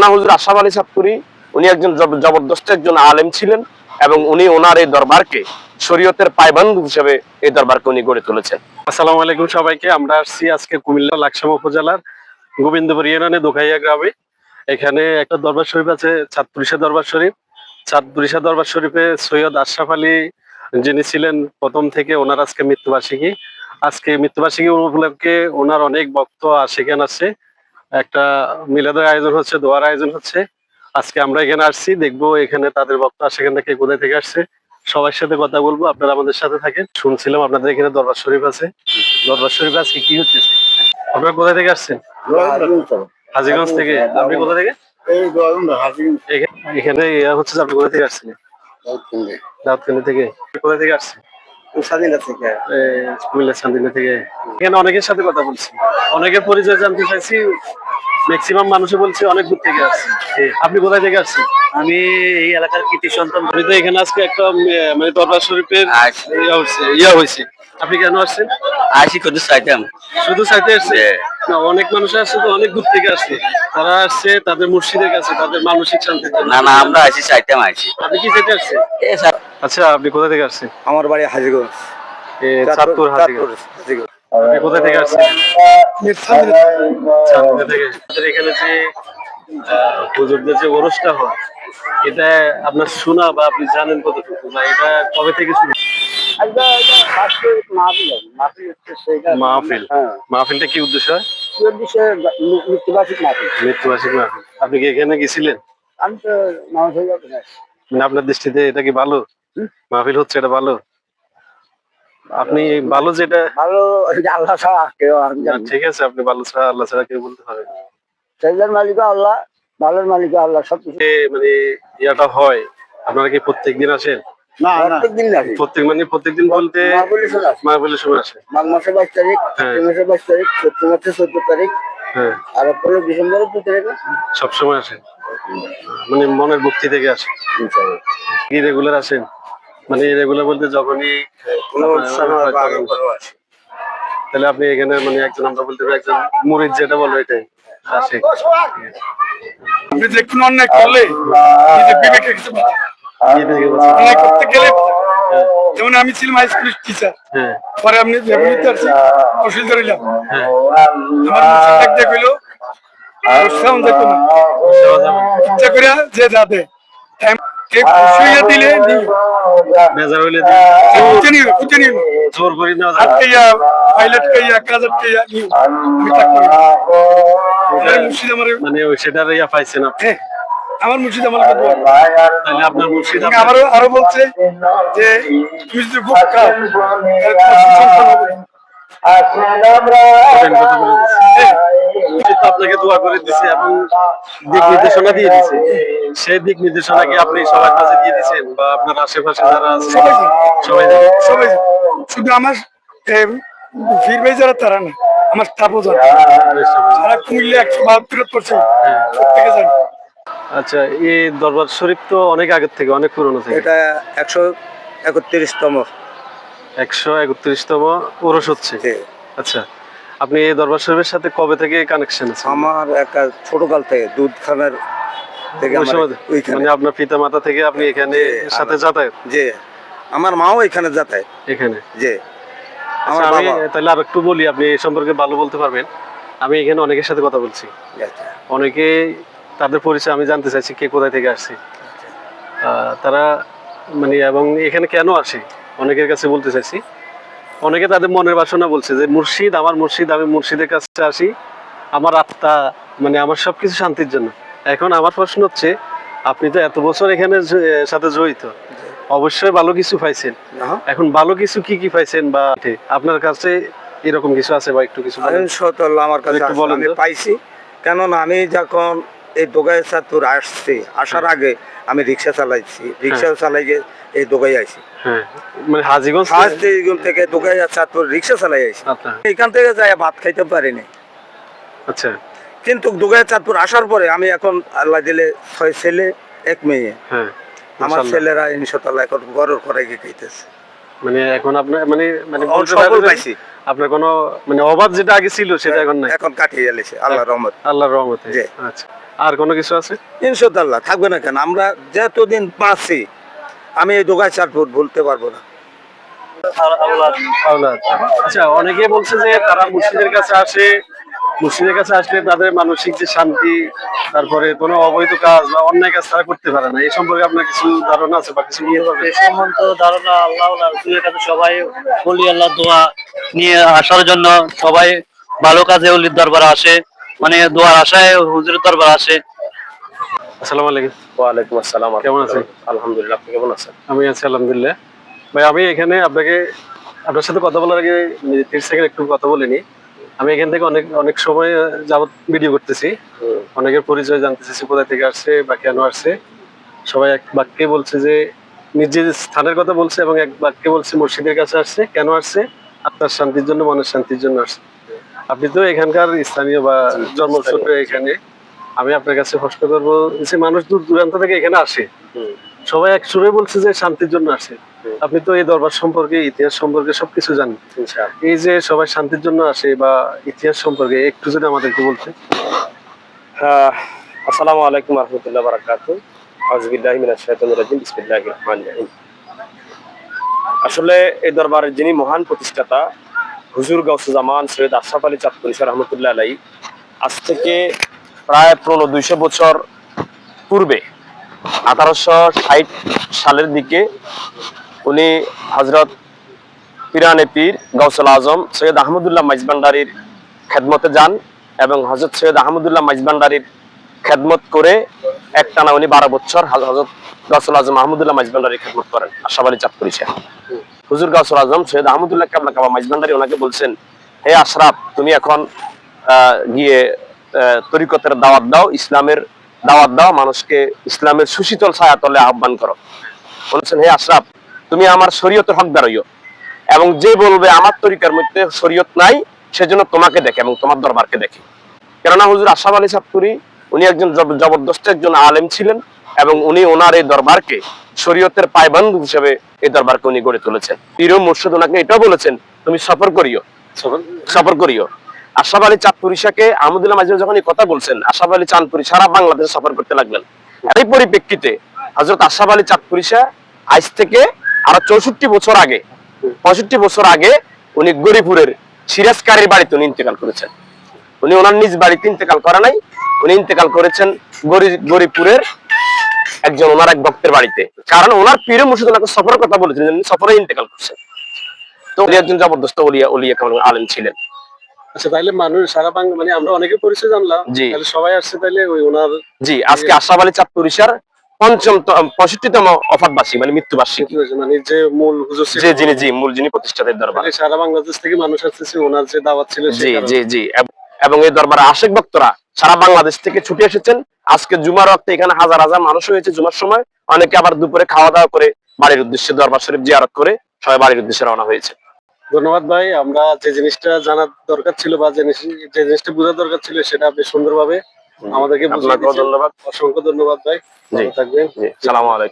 রানা হুজুর আশরাফ আলী চাঁদপুরী উনি একজন জবরদস্ত একজন আলেম ছিলেন এবং উনি ওনার এই দরবারকে শরীয়তের পায়বন্দ হিসেবে এই দরবারকে উনি গড়ে তুলেছেন। আসসালামু আলাইকুম সবাইকে। আমরা আসছি আজকে কুমিল্লা লাকসাম উপজেলার গোবিন্দপুর ইউনিয়নে দোকাইয়া গ্রামে। এখানে একটা দরবার শরীফ আছে, চাঁদপুরিশা দরবার শরীফ। চাঁদপুরিশা দরবার শরীফে সৈয়দ আশরাফ আলী যিনি ছিলেন প্রথম থেকে, ওনার আজকে মৃত্যুবার্ষিকী। আজকে মৃত্যুবার্ষিকী উপলক্ষে ওনার অনেক ভক্ত আশিকান আছে, একটা মিলাদের আয়োজন হচ্ছে, দোয়ার আয়োজন হচ্ছে। আজকে আমরা এখানে আসছি, দেখবো এখানে তাদের ভক্ত আশিকান থেকে কোথায় থেকে আসছে। সবার সাথে কথা বলবো, আপনারা আমাদের সাথে থাকেন। শুনছিলাম আপনাদের এখানে দরবার শরীফ আছে। দরবার শরীফ আজকে কি হচ্ছে? আপনারা কোথা থেকে আসছেন? হাজীগঞ্জ থেকে। আপনি কোথা থেকে? এখানে হচ্ছে আপনি কোথা থেকে আসছেন? দাউদকান্দি থেকে। কোথা থেকে আসছেন? কুমিল্লা সান্দিনা থেকে। এখানে অনেকের সাথে কথা বলছি, অনেকের পরিচয় জানতে চাইছি। ম্যাক্সিমাম মানুষে বলছে অনেক দূর থেকে আসছে। আপনি কোথায় থেকে আসছেন? আমি এই এলাকার কৃতি সন্তান। আমি তো এখানে আজকে একটা মানে দরবার শরীফের ইয়া হয়েছে। আপনি কেন আসছেন? আসি শুধু চাইতাম। শুধু চাইতে আসছে? না, অনেক মানুষ আসছে তো, অনেক দূর থেকে আসছে। তারা আসছে তাদের মুর্শিদের কাছে, তাদের মানসিক শান্তি। না না, আমরা আসি চাইতাম আসি। আপনি কি চাইতে আসছেন? আচ্ছা, আপনি কোথা থেকে আসছেন? আমার বাড়ি হাজীগঞ্জ, চাঁদপুর হাজীগঞ্জ। আপনি কোথা থেকে আসছেন? চাঁদপুর থেকে। আমাদের এখানে যে হুজুরদের যে ওরসটা হয়, এটা আপনার শোনা বা আপনি জানেন কতটুকু, বা এটা কবে থেকে শুরু? মাহফিল। মাহফিলটা কি উদ্দেশ্য হয়? মৃত্যুবার্ষিক মাহফিল। মৃত্যুবার্ষিক মাহফিল। আপনি কি এখানে গেছিলেন? আমি তো নামাজ হয়ে যাবো না। মানে আপনার দৃষ্টিতে এটা কি ভালো মাহফিল হচ্ছে? এটা ভালো? আপনি ভালো যেটা ভালো আল্লাহ ছাড়া কেউ না, ঠিক আছে, আপনি ভালো ছাড়া আল্লাহ ছাড়া কেউ বলতে পারে না। সেজদার মালিক আল্লাহ, ভালোর মালিক আল্লাহ। সবকিছু মানে ইয়াটা হয়, আপনারা কি প্রত্যেকদিন আসেন? প্রত্যেকদিন আসি। প্রত্যেকদিন বলতে মাহফিলের সময় আসে। মাঘ মাসের 22 তারিখ, হ্যাঁ। এপ্রিল মাসের 22 তারিখ, চৈত্র মাসের 14 তারিখ, হ্যাঁ, আর 15 ডিসেম্বরের 2 তারিখে সবসময় আসে, মানে মনের ভক্তি থেকে আসে। কি রেগুলার আসেন? মানে রেগুলার বলতে যখনই তাহলে আপনি এখানে মানে একজন, আমরা বলতে পারি একজন মুরিদ যেটা বলবো এটাই আসে। আপনি যে কোনো অন্যায় করলে নিজের বিবেকে কিছু অন্যায় করতে গেলে, যেমন আমি ছিলাম হাই স্কুলের টিচার, পরে আপনি নিতে আসছি অসুল ধরিলাম, আমার মুসিদ কইলো যেত না, ইচ্ছা করে যে যাবে দিলে বেজার হইলে জোর করে নেওয়া যায়। পাইলট কাইয়া কাজার কাইয়া মানে ওই সেটার ইয়া পাইছেন আপনি? আমার মুর্শিদ আমাকে তাহলে আপনার মুর্শিদ আরো বলছে যে তুমি যদি খুব খাও আপনাকে দোয়া করে দিছে এবং দিক নির্দেশনা দিয়ে দিছে। সেই দিক নির্দেশনা কি আপনি সবার কাছে দিয়ে দিচ্ছেন, বা আপনার আশেপাশে যারা আছে সবাই সবাই? শুধু আমার ফির ভাই যারা তারা না, আমার স্টাফও জানে, যারা কুমিল্লা 172% প্রত্যেকে জানে। আচ্ছা, এই দরবার শরীফ তো অনেক আগের থেকে, অনেক পুরনো থেকে। এটা 131তম 131তম ওরস হচ্ছে। আচ্ছা, আপনি এই দরবার শরীফের সাথে কবে থেকে কানেকশন আছে? আমার একটা ছোটকাল থেকে দুধখানার থেকে, মানে আপনার পিতা মাতা থেকে আপনি এখানে সাথে যাতায়াত? যে আমার মাও এখানে যাতায়াত এখানে। যে আমার আমি তাহলে আর একটু বলি, আপনি এই সম্পর্কে ভালো বলতে পারবেন। আমি এখানে অনেকের সাথে কথা বলছি, অনেকে তাদের পরিচয় আমি জানতে চাইছি কে কোথায় থেকে আসছে, তারা মানে এবং এখানে কেন আসে অনেকের কাছে বলতে চাইছি। অনেকে তাদের মনের বাসনা বলছে যে মুর্শিদ, আমার মুর্শিদ, আমি মুর্শিদের কাছে আসি আমার আত্মা, মানে আমার সবকিছু শান্তির জন্য। এখন আমার প্রশ্ন হচ্ছে, আপনি তো এত বছর এখানে সাথে জড়িত, অবশ্যই ভালো কিছু পাইছেন। এখন ভালো কিছু কি কি পাইছেন, বা আপনার কাছে এরকম কিছু আছে বা একটু কিছু আমার কাছে আমি পাইছি। কেননা আমি যখন এই দোগাই চাঁদপুর আসছি, আসার আগে আমি রিক্সা চালাইছি, রিক্সা চালাই এই দোগাই আইছি। মানে হাজীগঞ্জ থেকে দোগাই চাঁদপুর রিক্সা চালাই আইছি। এখান থেকে যাই ভাত খাইতে পারিনি। আচ্ছা, কিন্তু দোগাই চাঁদপুর আসার পরে আমি এখন আল্লাহ দিলে 6 ছেলে 1 মেয়ে। আমার ছেলেরা ইনশাআল্লাহ এখন গরর করে খাইতেছে। মানে এখন আপনার মানে মানে এখন বলতে সফল পারবেন পাইছি, আপনার কোনো মানে অভাব যেটা আগে ছিল সেটা এখন নাই, এখন কাটিয়ে গেছে আল্লাহর রহমত। আল্লাহর রহমতে। জি। আচ্ছা, আর কোনো কিছু আছে? ইনশাআল্লাহ থাকবে না কেন, আমরা যতদিন বাঁচি আমি এই দোকায় চাঁদপুর ভুলতে পারবো না। আওলাদ। আচ্ছা, অনেকে বলছে যে তারা মুর্শিদের কাছে আসে, মুর্শিদের কাছে আসলে তাদের মানসিক যে শান্তি, তারপরে কোনো অবৈধ কাজ বা অন্যায় কাজ তারা করতে পারে না। এই সম্পর্কে আপনার কিছু ধারণা আছে বা কিছু নিয়ে পারবে? সম্বন্ধ ধারণা আল্লাহ রাসূলের কাছে সবাই বলি আল্লাহ দোয়া নিয়ে আসার জন্য সবাই ভালো কাজে ওলির দরবারে আসে, মানে দোয়ার আশায় হুজুরের দরবারে আসে। আসসালামু আলাইকুম। ওয়ালাইকুম আসসালাম। কেমন আছেন? আলহামদুলিল্লাহ, আপনি কেমন আছেন? আমি আছি আলহামদুলিল্লাহ। ভাই আমি এখানে আপনার সাথে কথা বলার আগে 30 সেকেন্ড একটু কথা বলে নিই। আমি এখান থেকে অনেক অনেক সময় যাবত ভিডিও করতেছি, অনেকের পরিচয় জানতেছি, কোথা থেকে আসছে বা কেন আসছে। সবাই এক বাক্যে বলছে যে নিজের স্থানের কথা বলছে এবং এক বাক্যে বলছে মুর্শিদের কাছে আসছে। কেন আসছে? আত্মার শান্তির জন্য, মনের শান্তির জন্য আসছে। আপনি তো এখানকার স্থানীয় বা জন্মসূত্রে এখানে, আমি আপনার কাছে প্রশ্ন করবো যে মানুষ দূর দূরান্ত থেকে এখানে আসে, সবাই এক সুরে বলছে যে শান্তির জন্য আসে। আপনি তো এই দরবার সম্পর্কে, ইতিহাস সম্পর্কে সবকিছু জানেন। এই যে সবাই শান্তির জন্য আসে বা ইতিহাস সম্পর্কে একটু যদি আমাদেরকে বলতে। আসসালামু আলাইকুম ওয়া রাহমাতুল্লাহি ওয়া বারাকাতুহু। আউযু বিল্লাহি মিনাশ শাইতানির রাজিম। বিসমিল্লাহির রহমানির রহিম। আসলে এই দরবারের যিনি মহান প্রতিষ্ঠাতা হুজুর গাউসুল জামান সৈয়দ আশরাফ আলী চাঁদপুরী রহমতুল্লাহ আলাইহি, আজ থেকে প্রায় 200 বছর পূর্বে 1860 সালের দিকে উনি হযরত পিরানে পীর গাউসুল আজম সৈয়দ আহমদুল্লাহ মাইজভান্ডারীর খেদমতে যান এবং হযরত সৈয়দ আহমদুল্লাহ মাইজভান্ডারীর খেদমত করে একটানা উনি 12 বছর হযরত গাউসুল আজম আহমদুল্লাহ মাইজভান্ডারীর খেদমত করেন আশরাফ আলী চাঁদপুরী সাহেব। হুজুর গাউসুল আজম সৈয়দ আহমদুল্লাহ কাবলা কাবা মাইজভান্ডারী ওনাকে বলছেন, হে আশরাফ, তুমি এখন গিয়ে তরিকতের দাওয়াত দাও, ইসলামের দাওয়াত দাও, মানুষকে ইসলামের সুশীতল ছায়াতলে আহ্বান করো। বলছেন, হে আশরাফ, তুমি আমার শরীয়তের হকদার হইও এবং যে বলবে আমার তরিকার মধ্যে শরীয়ত নাই সেজন্য তোমাকে দেখে এবং তোমার দরবারকে দেখে। কেননা হুজুর আশরাফ আলী চাঁদপুরী উনি একজন জবরদস্ত একজন আলেম ছিলেন এবং উনি ওনার এই দরবারকে শরীয়তের পায়বন্ধ হিসেবে এই দরবারকে উনি গড়ে তুলেছেন। পীর ও মুর্শিদ ওনাকে এটাও বলেছেন, তুমি সফর করিও। আশরাফ আলী চাঁদপুরী শাহকে আহমদুল্লাহ মাইজভান্ডারী যখন এই কথা বলছেন, আশরাফ আলী চাঁদপুরী সারা বাংলাদেশে সফর করতে লাগলেন। এই পরিপ্রেক্ষিতে হযরত আশরাফ আলী চাঁদপুরী শাহ আজ থেকে আরো 64 বছর আগে, 65 বছর আগে উনি গরিপুরের সিরাজকারীর বাড়িতে উনি ইন্তেকাল করেছেন। উনি ওনার নিজ বাড়িতে ইন্তেকাল করে নাই, উনি ইন্তেকাল করেছেন গরিপুরের একজন ওনার এক ভক্তের বাড়িতে। কারণ ওনার পীর মুর্শিদ ওনাকে সফরের কথা বলেছেন, সফরে ইন্তেকাল করছেন। তো উনি একজন জবরদস্ত ওলিয়া কামিল আলেম ছিলেন। আচ্ছা, তাইলে মানুষ সারা বাংলা মানে আমরা অনেকের পরিচয় জানলাম, জি। তাহলে সবাই আসছে তাইলে ওই ওনার। জি, আজকে আশরাফ আলী চাঁদপুরী শাহর 65তম ওফাতবার্ষিকী মানে মৃত্যুবার্ষিকী। মানে যে মূল হুজুর ছিল, যিনি প্রতিষ্ঠাতার দরবার, তাহলে সারা বাংলাদেশ থেকে মানুষ আসতেছে ওনার যে দাওয়াত ছিল জি জি জি। এবং এই দরবারে আশেক ভক্তরা সারা বাংলাদেশ থেকে ছুটে এসেছেন। আজকে জুমার ওয়াক্তে এখানে হাজার হাজার মানুষ হয়েছে জুমার সময়। অনেকে আবার দুপুরে খাওয়া দাওয়া করে বাড়ির উদ্দেশ্যে দরবার শরীফ জিয়ারত করে সবাই বাড়ির উদ্দেশ্যে রওনা হয়েছে। ধন্যবাদ ভাই। আমরা যে জিনিসটা জানার দরকার ছিল বা যে জিনিসটা বোঝার দরকার ছিল সেটা আপনি সুন্দরভাবে আমাদেরকে বুঝিয়ে দিয়েছেন। ধন্যবাদ, অসংখ্য ধন্যবাদ ভাই। ভালো থাকবেন। সালামু আলাইকুম।